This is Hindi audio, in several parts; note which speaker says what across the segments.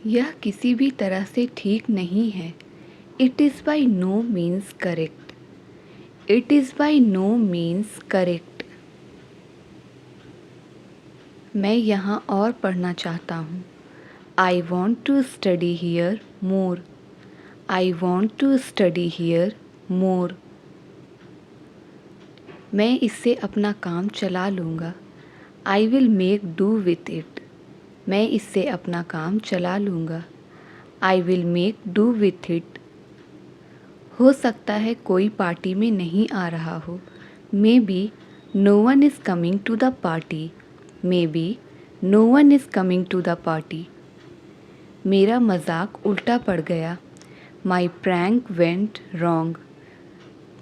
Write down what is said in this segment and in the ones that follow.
Speaker 1: यह किसी भी तरह से ठीक नहीं है। It is by no means correct. It is by no means correct. मैं यहाँ और पढ़ना चाहता हूँ। I want to study here more. I want to study here more. मैं इससे अपना काम चला लूँगा। I will make do with it. मैं इससे अपना काम चला लूँगा। I will make do with it. हो सकता है कोई पार्टी में नहीं आ रहा हो। Maybe no one is coming to the party. Maybe no one is coming to the party. मेरा मजाक उल्टा पड़ गया। My prank went wrong.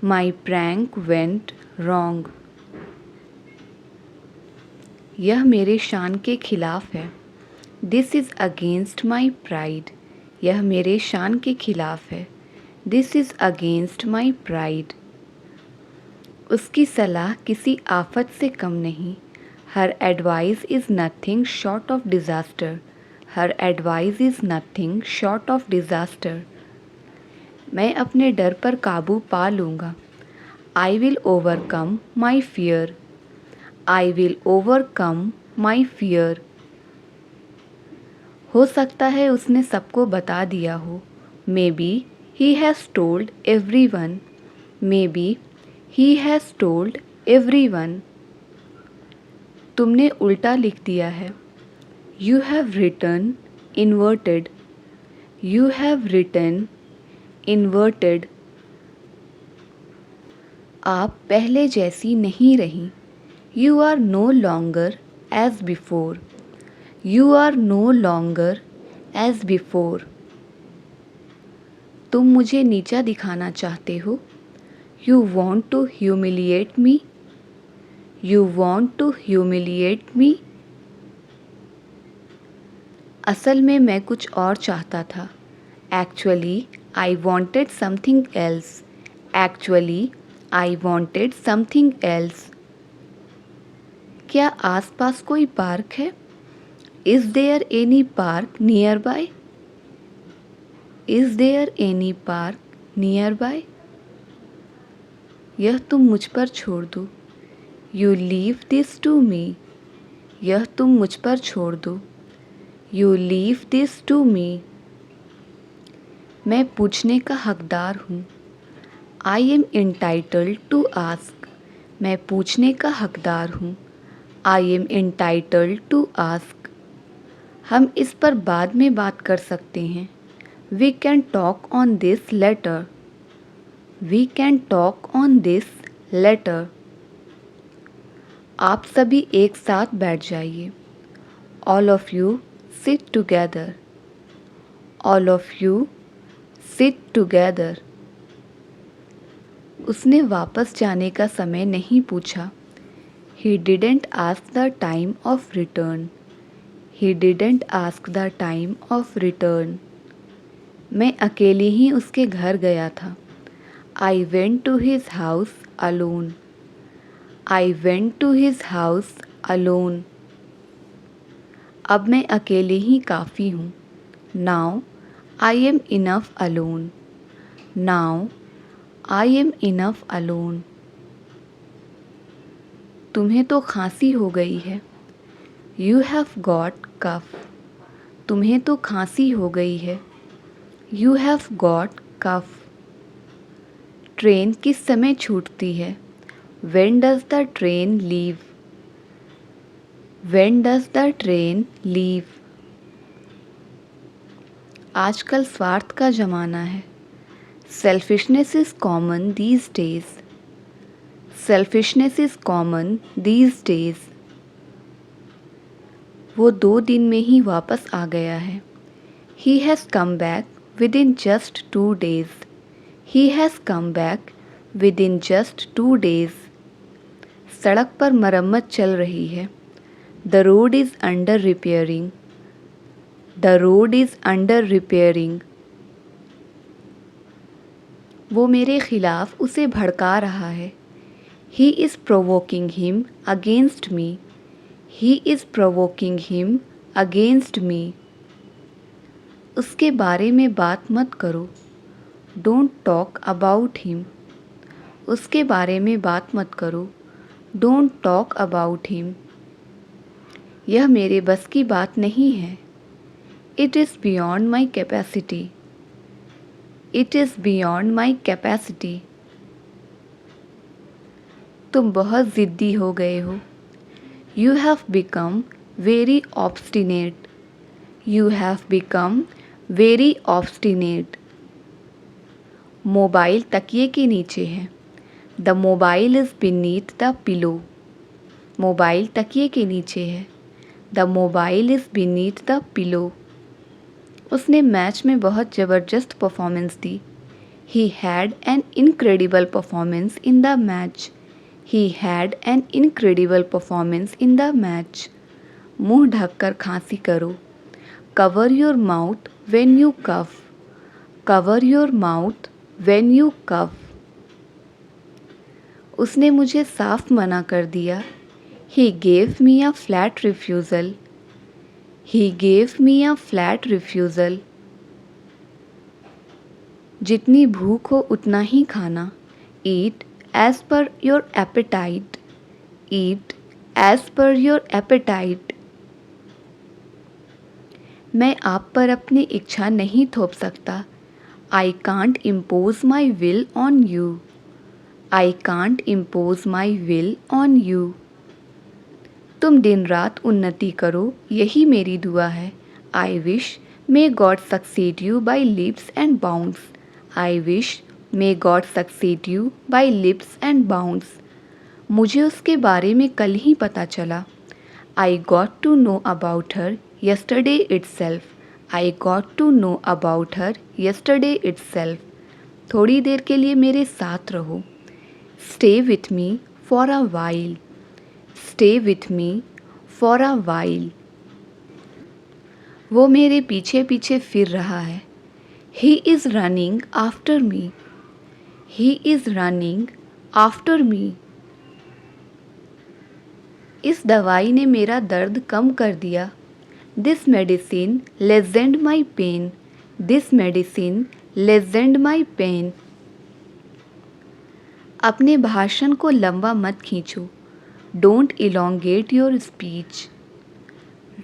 Speaker 1: My prank went wrong. यह मेरे शान के खिलाफ है। This is against my pride. यह मेरे शान के खिलाफ है। This is against my pride. उसकी सलाह किसी आफत से कम नहीं। Her advice is nothing short of disaster. Her advice is nothing short of disaster. मैं अपने डर पर काबू पा लूँगा। I will overcome my fear. I will overcome my fear. हो सकता है उसने सबको बता दिया हो। Maybe he has told everyone. Maybe he has told everyone. तुमने उल्टा लिख दिया है। You have written inverted. You have written inverted. आप पहले जैसी नहीं रही। You are no longer as before. You are no longer as before. तुम मुझे नीचा दिखाना चाहते हो। You want to humiliate me. You want to humiliate me. असल में मैं कुछ और चाहता था। Actually I wanted something else. Actually I wanted something else. क्या आसपास कोई पार्क है? Is there any park near by? Is there any park near by? यह तुम मुझ पर छोड़ दो। You leave this to me. यह तुम मुझ पर छोड़ दो। You leave this to me. मैं पूछने का हकदार हूँ। I am entitled to ask. मैं पूछने का हकदार हूँ। I am entitled to ask. हम इस पर बाद में बात कर सकते हैं। We can talk on this later. We can talk on this later. आप सभी एक साथ बैठ जाइए। All of you sit together. All of you sit together. उसने वापस जाने का समय नहीं पूछा। He didn't ask the time of return. He didn't ask the time of return. मैं अकेली ही उसके घर गया था। I went to his house alone. I went to his house alone. अब मैं अकेली ही काफ़ी हूँ। Now I am enough alone. Now I am enough alone. तुम्हें तो खांसी हो गई है। You have got cough. तुम्हें तो खांसी हो गई है। You have got cough. Train किस समय छूटती है? When does the train leave? When does the train leave? आजकल स्वार्थ का ज़माना है। Selfishness is common these days. Selfishness is common these days. वो 2 दिन में ही वापस आ गया है। He has come back within just 2 days. He has come back within just 2 days. सड़क पर मरम्मत चल रही है। The road is under repairing. The road is under repairing. वो मेरे खिलाफ उसे भड़का रहा है। He is provoking him against me. He is provoking him against me. उसके बारे में बात मत करो। Don't talk about him. उसके बारे में बात मत करो। Don't talk about him. यह मेरे बस की बात नहीं है। It is beyond my capacity. It is beyond my capacity. तुम बहुत ज़िद्दी हो गए हो। You have become very obstinate. You have become very obstinate. Mobile तकिए के नीचे है। The mobile is beneath the pillow. Mobile तकिए के नीचे है। The mobile is beneath the pillow. उसने मैच में बहुत ज़बरदस्त परफॉर्मेंस दी। He had an incredible performance in the match. He had an incredible performance in the match. मुंह ढककर खांसी करो। Cover your mouth when you cough. Cover your mouth when you cough. उसने मुझे साफ मना कर दिया। He gave me a flat refusal. He gave me a flat refusal. जितनी भूख हो उतना ही खाना। Eat as per your apatite. Eat as per your appetite. मैं आप पर अपनी इच्छा नहीं थोप सकता। I can't impose my will on you. I can't impose my will on you. तुम दिन रात उन्नति करो, यही मेरी दुआ है। I wish may God succeed you by leaps and bounds. I wish may God succeed you by leaps and bounds. मुझे उसके बारे में कल ही पता चला। I got to know about her yesterday itself. I got to know about her yesterday itself. थोड़ी देर के लिए मेरे साथ रहो। Stay with me for a while. Stay with me for a while. वो मेरे पीछे पीछे फिर रहा है। He is running after me. He is running after me. इस दवाई ने मेरा दर्द कम कर दिया। This medicine lessened my pain. This medicine lessened my pain. अपने भाषण को लंबा मत खींचो। Don't elongate your speech.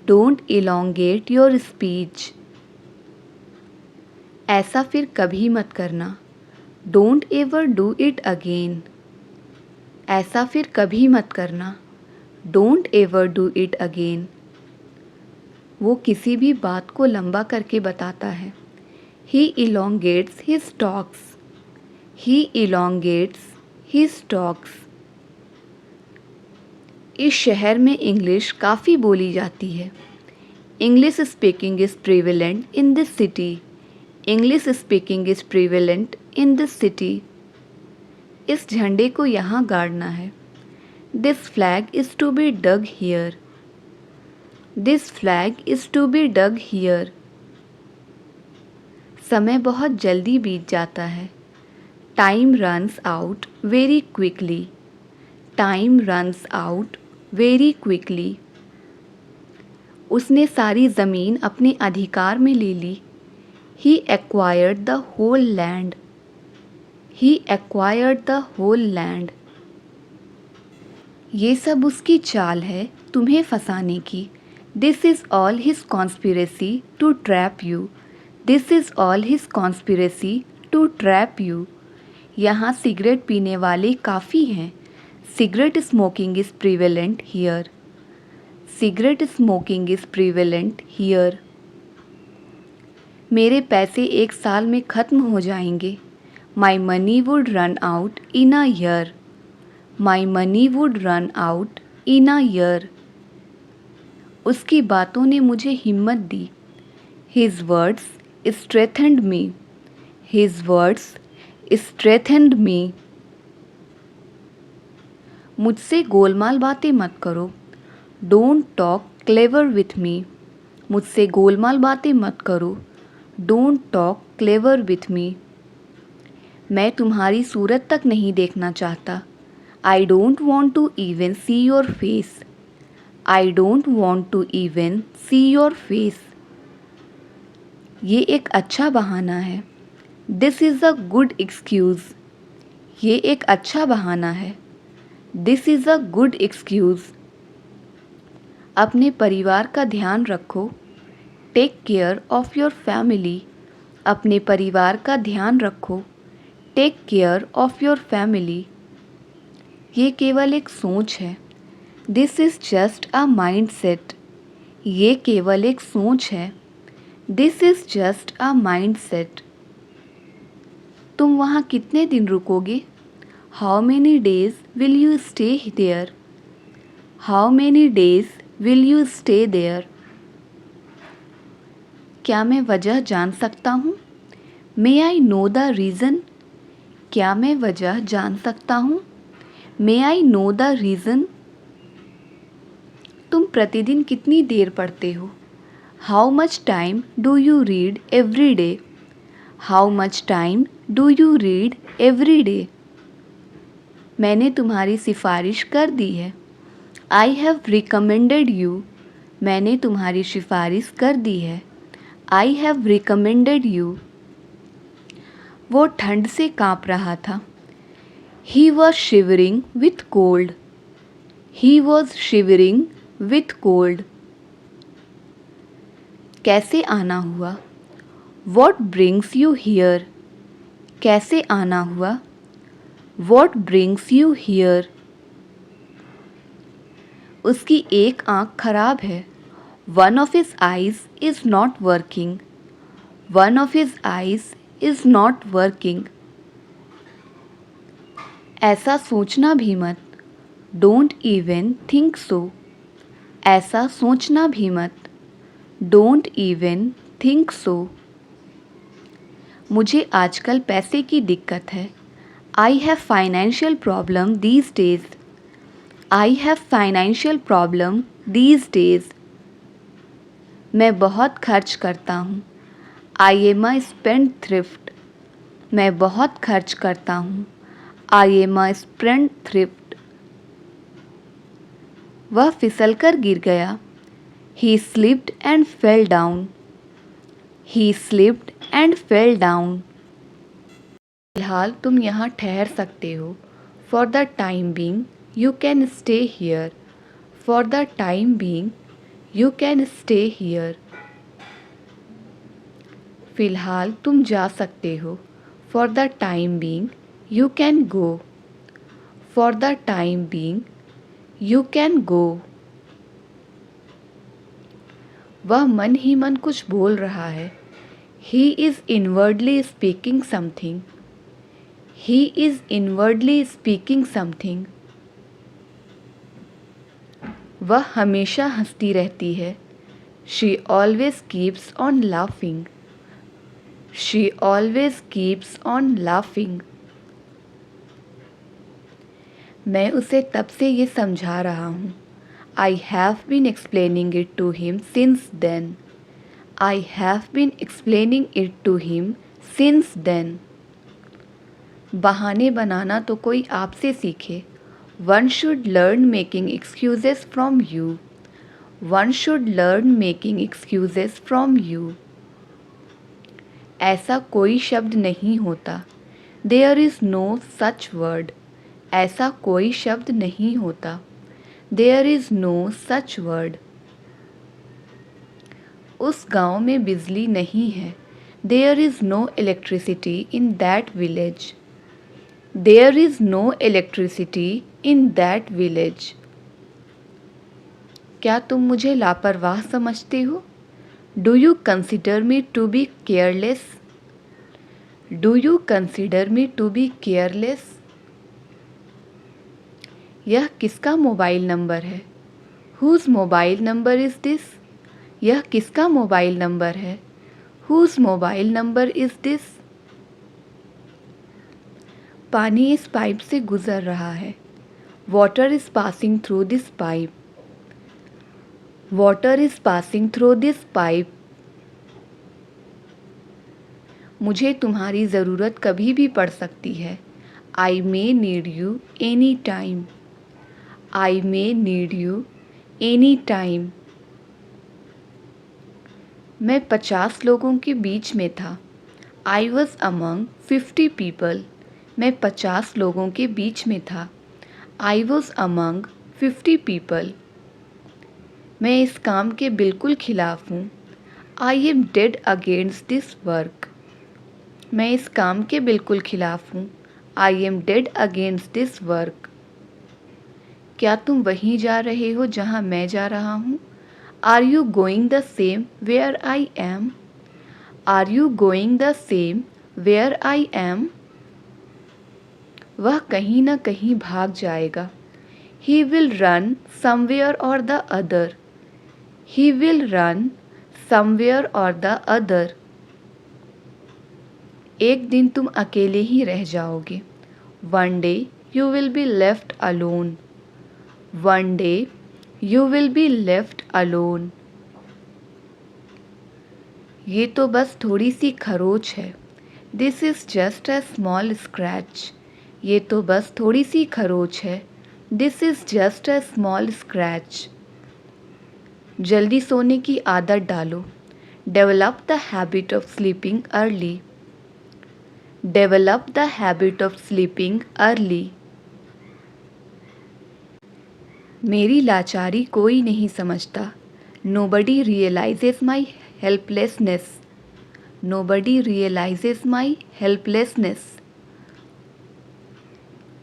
Speaker 1: Don't elongate your speech. ऐसा फिर कभी मत करना। Don't ever do it again. ऐसा फिर कभी मत करना। Don't ever do it again. वो किसी भी बात को लंबा करके बताता है। He elongates his talks. He elongates his talks. इस शहर में इंग्लिश काफ़ी बोली जाती है। English speaking is prevalent in this city. English speaking is prevalent in this city. इस झंडे को यहाँ गाड़ना है। This flag is to be dug here. This flag is to be dug here. समय बहुत जल्दी बीत जाता है। Time runs out very quickly. Time runs out very quickly. उसने सारी ज़मीन अपने अधिकार में ले ली। He acquired the whole land. He acquired the whole land. ये सब उसकी चाल है तुम्हें फंसाने की। This is all his conspiracy to trap you. This is all his conspiracy to trap you. यहाँ सिगरेट पीने वाले काफ़ी हैं। Cigarette smoking is prevalent here. Cigarette smoking is prevalent here. मेरे पैसे एक साल में ख़त्म हो जाएंगे। My money would run out in a year. My money would run out in a year. उसकी बातों ने मुझे हिम्मत दी। His words strengthened me. His words strengthened me. मुझसे गोलमाल बातें मत करो। Don't talk clever with me. मुझसे गोलमाल बातें मत करो। Don't talk clever with me. मैं तुम्हारी सूरत तक नहीं देखना चाहता। I don't want to even see your face. I don't want to even see your face. ये एक अच्छा बहाना है। This is a good excuse. ये एक अच्छा बहाना है। This is a good excuse. अपने परिवार का ध्यान रखो। Take care of your family. अपने परिवार का ध्यान रखो। Take care of your family. ये केवल एक सोच है। This is just a mindset. ये केवल एक सोच है। This is just a mindset. तुम वहाँ कितने दिन रुकोगे? How many days will you stay there? How many days will you stay there? क्या मैं वजह जान सकता हूँ? May I know the reason? क्या मैं वजह जान सकता हूँ? May I know the reason? तुम प्रतिदिन कितनी देर पढ़ते हो? How much time do you read every day? How much time do you read every day? मैंने तुम्हारी सिफारिश कर दी है। I have recommended you. मैंने तुम्हारी सिफारिश कर दी है। I have recommended you. वो ठंड से काँप रहा था। He was shivering with cold. He was shivering with cold. कैसे आना हुआ? What brings you here? कैसे आना हुआ? What brings you here? उसकी एक आँख खराब है। One of his eyes is not working. One of his eyes is not working. ऐसा सोचना भी मत। Don't even think so. ऐसा सोचना भी मत। Don't even think so. मुझे आजकल पैसे की दिक्कत है। I have financial problem these days. I have financial problem these days. मैं बहुत खर्च करता हूँ। I am a spend thrift. मैं बहुत खर्च करता हूँ। I am a spend thrift. वह फिसलकर गिर गया। ही slipped and fell down. He slipped and fell down. फिलहाल तुम यहाँ ठहर सकते हो। For the time being you can stay here. For the time being you can stay here. फिलहाल तुम जा सकते हो। For the time being you can go. For the time being you can go. वह मन ही मन कुछ बोल रहा है। He is inwardly speaking something. He is inwardly speaking something. वह हमेशा हंसती रहती है। She always keeps on laughing. She always keeps on laughing. मैं उसे तब से ये समझा रहा हूँ। I have been explaining it to him since then. I have been explaining it to him since then. बहाने बनाना तो कोई आपसे सीखे। One should learn making excuses from you. One should learn making excuses from you. ऐसा कोई शब्द नहीं होता। There is no such word. ऐसा कोई शब्द नहीं होता। There is no such word. उस गांव में बिजली नहीं है। There is no electricity in that village. There is no electricity in that village. क्या तुम मुझे लापरवाह समझते हो? Do you consider me to be careless? Do you consider me to be careless? यह किसका मोबाइल नंबर है? Whose mobile number is this? यह किसका मोबाइल नंबर है? Whose mobile number is this? पानी इस पाइप से गुज़र रहा है। Water is passing through this pipe. Water is passing through this pipe. मुझे तुम्हारी ज़रूरत कभी भी पड़ सकती है। I may need you any time. I may need you any time. मैं 50 लोगों के बीच में था। I was among 50 people. मैं 50 लोगों के बीच में था। I was among 50 people. मैं इस काम के बिल्कुल खिलाफ हूँ। I am dead against this work. मैं इस काम के बिल्कुल खिलाफ हूँ। I am dead against this work. क्या तुम वहीं जा रहे हो जहाँ मैं जा रहा हूँ? Are you going the same where I am? Are you going the same where I am? वह कहीं न कहीं भाग जाएगा। He will run somewhere or the other. He will run somewhere or the other. एक दिन तुम अकेले ही रह जाओगे। One day you will be left alone. One day you will be left alone. ये तो बस थोड़ी सी खरोच है। This is just a small scratch. ये तो बस थोड़ी सी खरोच है। This is just a small scratch. जल्दी सोने की आदत डालो। Develop the habit of sleeping early. Develop the habit of sleeping early. मेरी लाचारी कोई नहीं समझता। Nobody realizes my helplessness. Nobody realizes my helplessness.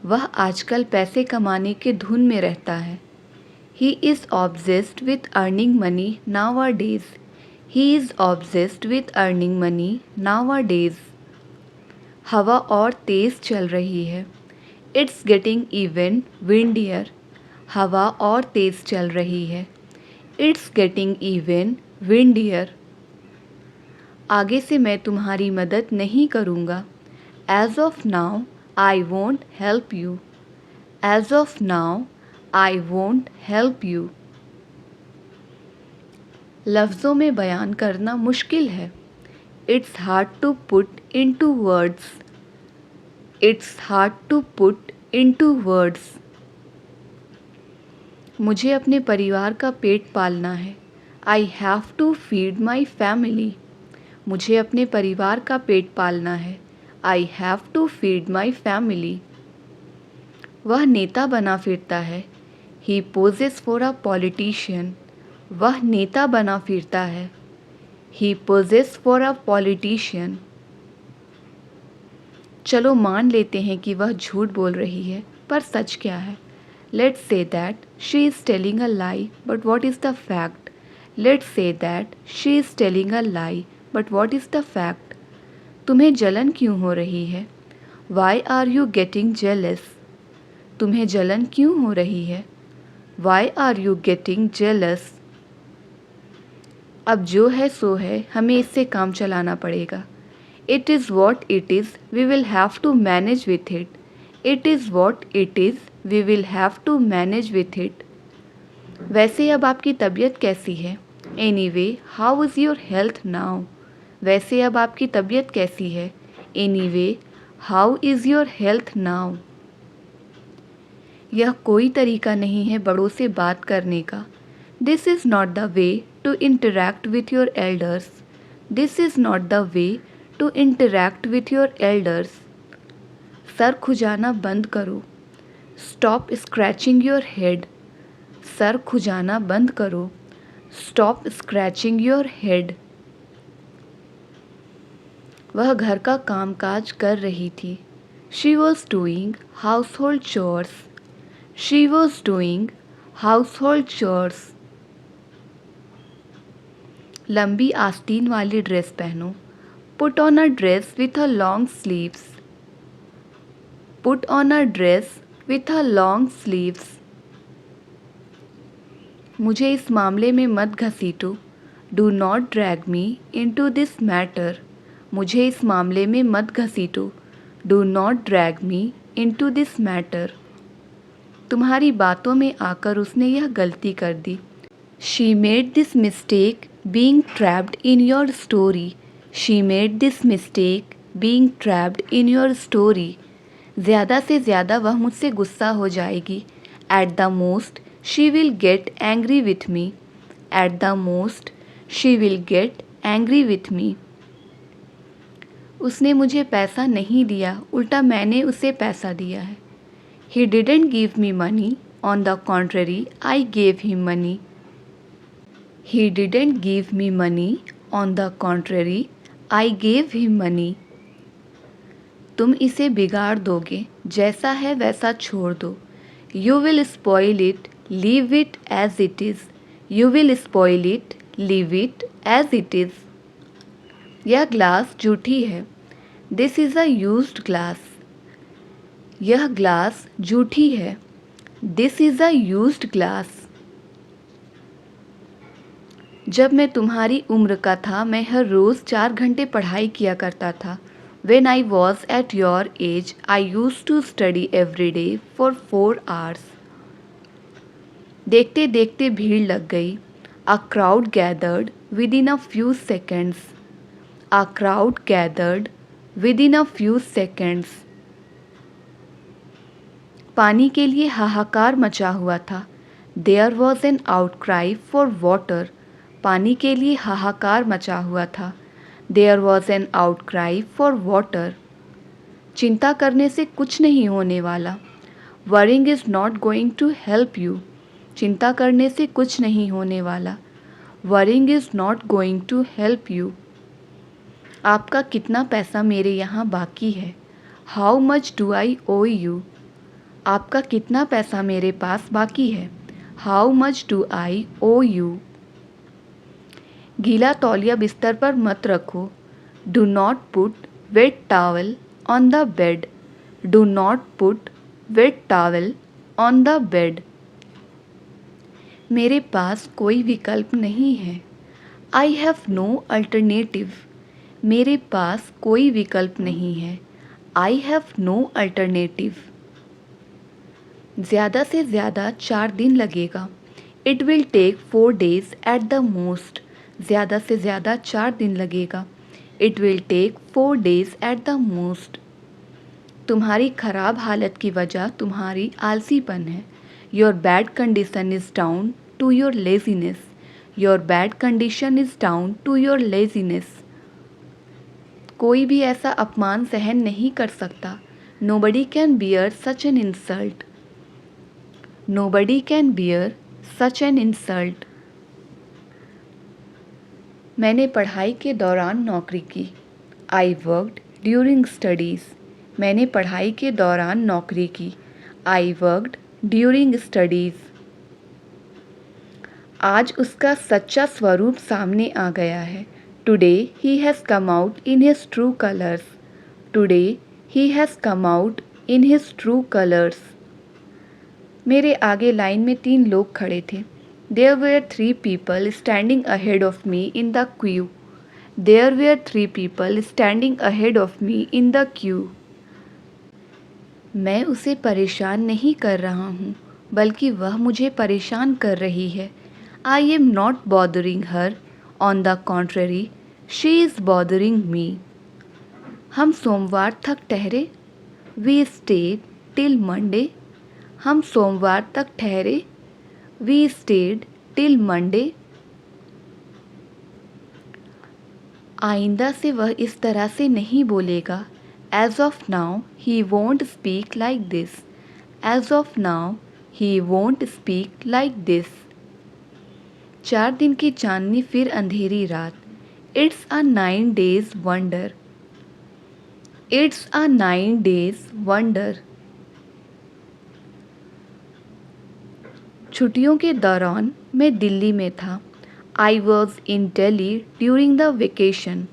Speaker 1: वह आजकल पैसे कमाने के धुन में रहता है। He is obsessed with earning money nowadays. He is obsessed with earning money nowadays. हवा और तेज़ चल रही है। It's getting even windier. हवा और तेज़ चल रही है। It's getting even windier. आगे से मैं तुम्हारी मदद नहीं करूँगा। As of now, I won't help you. As of now, I won't help you. लफ्ज़ों में बयान करना मुश्किल है। It's hard to put into words. It's hard to put into words. मुझे अपने परिवार का पेट पालना है। I have to feed my family. मुझे अपने परिवार का पेट पालना है। I have to feed my family. वह नेता बना फिरता है। He poses for a politician. वह नेता बना फिरता है। He poses for a politician. चलो मान लेते हैं कि वह झूठ बोल रही है, पर सच क्या है? Let's say that she is telling a lie, but what is the fact? Let's say that she is telling a lie, but what is the fact? तुम्हें जलन क्यों हो रही है? Why are you getting jealous? तुम्हें जलन क्यों हो रही है? Why are you getting jealous? अब जो है सो है, हमें इससे काम चलाना पड़ेगा। It is what it is, we will have to manage with it. It is what it is, we will have to manage with it. वैसे अब आपकी तबीयत कैसी है? Anyway, how is your health now? वैसे अब आपकी तबीयत कैसी है? Anyway, how is your health now? यह कोई तरीका नहीं है बड़ों से बात करने का। This is not the way to interact with your elders. This is not the way to interact with your elders. सर खुजाना बंद करो। Stop scratching your head. सर खुजाना बंद करो। Stop scratching your head. वह घर का कामकाज कर रही थी। She was doing household chores. She was doing household chores. लंबी आस्तीन वाली ड्रेस पहनो। Put on a dress with a long sleeves. Put on a dress with a long sleeves. मुझे इस मामले में मत घसीटो। Do not drag me into this matter. मुझे इस मामले में मत घसीटो। Do not drag me into this matter. तुम्हारी बातों में आकर उसने यह गलती कर दी। She made this mistake being trapped in your story. She made this mistake being trapped in your story. ज़्यादा से ज़्यादा वह मुझसे गुस्सा हो जाएगी। At the most she will get angry with me. At the most she will get angry with me. उसने मुझे पैसा नहीं दिया, उल्टा मैंने उसे पैसा दिया है. He didn't give me money. On the contrary, I gave him money. He didn't give me money. On the contrary, I gave him money. तुम इसे बिगाड़ दोगे, जैसा है वैसा छोड़ दो. You will spoil it, leave it as it is. You will spoil it, leave it as it is. यह ग्लास जूठी है. This is a used glass. यह ग्लास जूठी है. This is a used glass. जब मैं तुम्हारी उम्र का था मैं हर रोज़ 4 घंटे पढ़ाई किया करता था. When I was at your age, I used to study every day for 4 hours. देखते देखते भीड़ लग गई. A crowd gathered within a few seconds. A crowd gathered within a few seconds. पानी के लिए हाहाकार मचा हुआ था. There was an outcry for water. पानी के लिए हाहाकार मचा हुआ था. There was an outcry for water. चिंता करने से कुछ नहीं होने वाला. Worrying is not going to help you. चिंता करने से कुछ नहीं होने वाला. Worrying is not going to help you. आपका कितना पैसा मेरे यहाँ बाकी है? How much do I owe you? आपका कितना पैसा मेरे पास बाकी है? How much do I owe you? गीला तौलिया बिस्तर पर मत रखो. Do not put wet towel on the bed. Do not put wet towel on the bed. मेरे पास कोई विकल्प नहीं है. I have no alternative. मेरे पास कोई विकल्प नहीं है. I have no alternative. ज़्यादा से ज़्यादा 4 दिन लगेगा. It will take 4 days at the most. ज़्यादा से ज़्यादा 4 दिन लगेगा. It will take 4 days at the most. तुम्हारी खराब हालत की वजह तुम्हारी आलसीपन है. Your bad condition is down to your laziness. Your bad condition is down to your laziness. कोई भी ऐसा अपमान सहन नहीं कर सकता. Nobody can bear such an insult. Nobody can bear such an insult. मैंने पढ़ाई के दौरान नौकरी की. I worked during studies. मैंने पढ़ाई के दौरान नौकरी की. I worked during studies. आज उसका सच्चा स्वरूप सामने आ गया है. Today he has come out in his true colors. Today he has come out in his true colors. मेरे आगे लाइन में 3 लोग खड़े थे. There were 3 people standing ahead of me in the queue. There were 3 people standing ahead of me in the queue. मैं उसे परेशान नहीं कर रहा हूँ, बल्कि वह मुझे परेशान कर रही है. I am not bothering her. On the contrary, she is bothering me. हम सोमवार तक ठहरे. We stayed till Monday. हम सोमवार तक ठहरे. We stayed till Monday. आइंदा से वह इस तरह से नहीं बोलेगा. As of now, he won't speak like this. As of now, he won't speak like this. 4 दिन की चांदनी फिर अंधेरी रात. It's a 9 days wonder. It's a 9 days wonder. छुट्टियों के दौरान मैं दिल्ली में था. I was in Delhi during the vacation.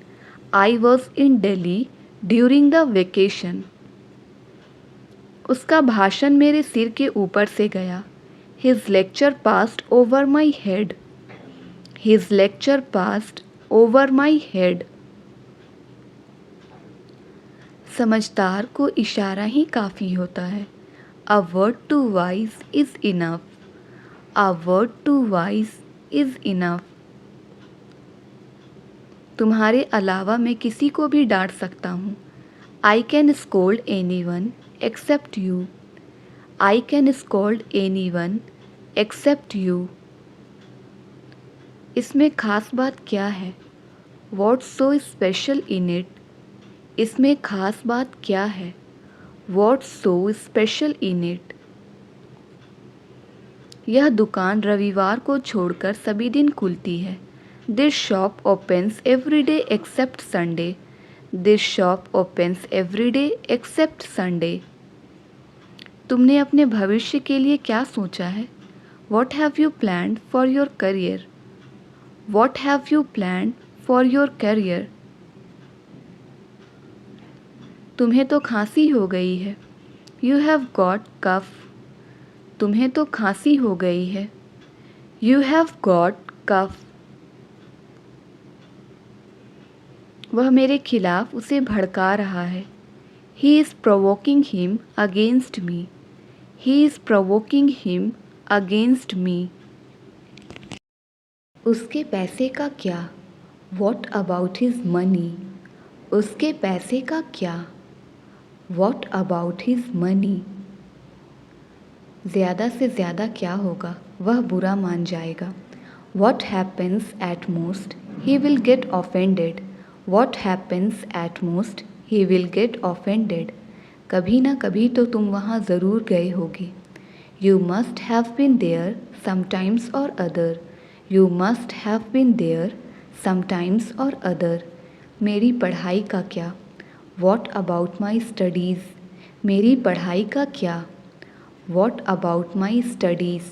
Speaker 1: I was in Delhi during the vacation. उसका भाषण मेरे सिर के ऊपर से गया. His lecture passed over my head. His lecture passed over my head. समझदार को इशारा ही काफ़ी होता है. A word to wise is enough. A word to wise is enough. तुम्हारे अलावा मैं किसी को भी डांट सकता हूँ. I can scold anyone except you. I can scold anyone except you. इसमें खास बात क्या है? What's so special in it? इसमें खास बात क्या है? What's so special in it? यह दुकान रविवार को छोड़कर सभी दिन खुलती है. This shop opens every day except Sunday. This shop opens every day except Sunday. तुमने अपने भविष्य के लिए क्या सोचा है? What have you planned for your career? What have you planned for your career? तुम्हें तो खांसी हो गई है. You have got cough. तुम्हें तो खांसी हो गई है. You have got cough. वह मेरे खिलाफ उसे भड़का रहा है. He is provoking him against me. He is provoking him against me. उसके पैसे का क्या? What about his money? उसके पैसे का क्या? What about his money? ज़्यादा से ज़्यादा क्या होगा? वह बुरा मान जाएगा. What happens at most? He will get offended. What happens at most? He will get offended. कभी ना कभी तो तुम वहाँ ज़रूर गए होगे. You must have been there sometimes or other. You must have been there sometimes or other. मेरी पढ़ाई का क्या? What about my studies? मेरी पढ़ाई का क्या? What about my studies?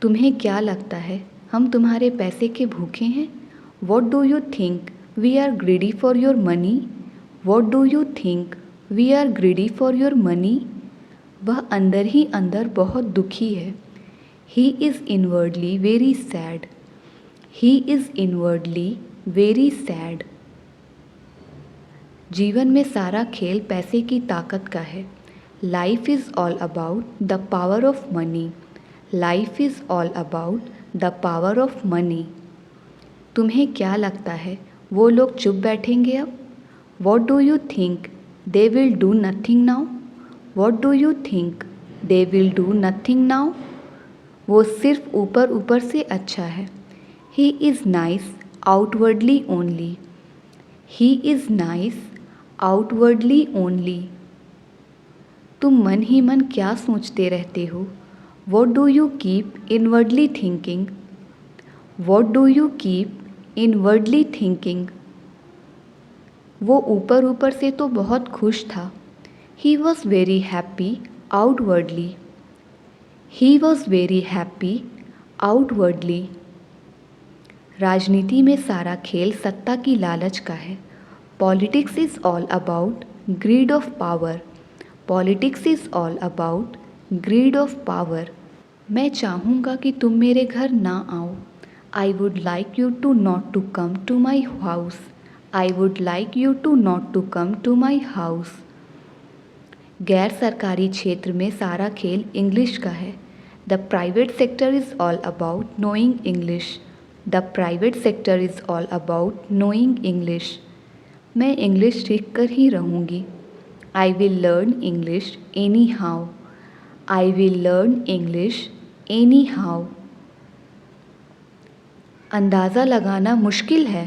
Speaker 1: तुम्हें क्या लगता है हम तुम्हारे पैसे के भूखे हैं? What do you think we are greedy for your money? What do you think we are greedy for your money? वह अंदर ही अंदर बहुत दुखी है. He is inwardly very sad. He is inwardly very sad. जीवन में सारा खेल पैसे की ताकत का है. Life is all about the power of money. Life is all about the power of money. तुम्हें क्या लगता है वो लोग चुप बैठेंगे अब? What do you think they will do nothing now? What do you think they will do nothing now? वो सिर्फ ऊपर ऊपर से अच्छा है. He is nice outwardly only. He is nice outwardly only. तुम मन ही मन क्या सोचते रहते हो? What do you keep inwardly thinking? What do you keep inwardly thinking? वो ऊपर ऊपर से तो बहुत खुश था. He was very happy outwardly. He was very happy outwardly. राजनीति में सारा खेल सत्ता की लालच का है. Politics is all about greed of power. Politics is all about greed of power. मैं चाहूँगा कि तुम मेरे घर ना आओ. I would like you to not to come to my house. I would like you to not to come to my house. गैर सरकारी क्षेत्र में सारा खेल इंग्लिश का है. The private sector is all about knowing English. The private sector is all about knowing English. मैं इंग्लिश सीख कर ही रहूँगी. I will learn English anyhow. I will learn English anyhow. अंदाज़ा लगाना मुश्किल है.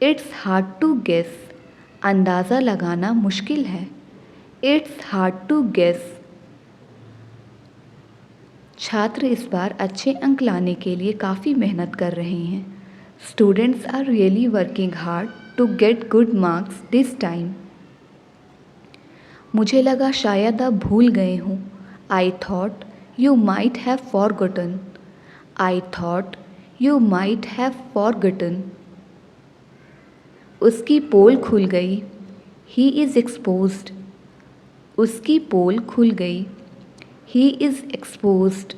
Speaker 1: It's hard to guess. अंदाज़ा लगाना मुश्किल है. It's hard to guess. छात्र इस बार अच्छे अंक लाने के लिए काफ़ी मेहनत कर रहे हैं. Students are really working hard to get good marks this time. मुझे लगा शायद आप भूल गए हों. I thought you might have forgotten. I thought you might have forgotten. उसकी पोल खुल गई. He is exposed. उसकी पोल खुल गई. He is exposed.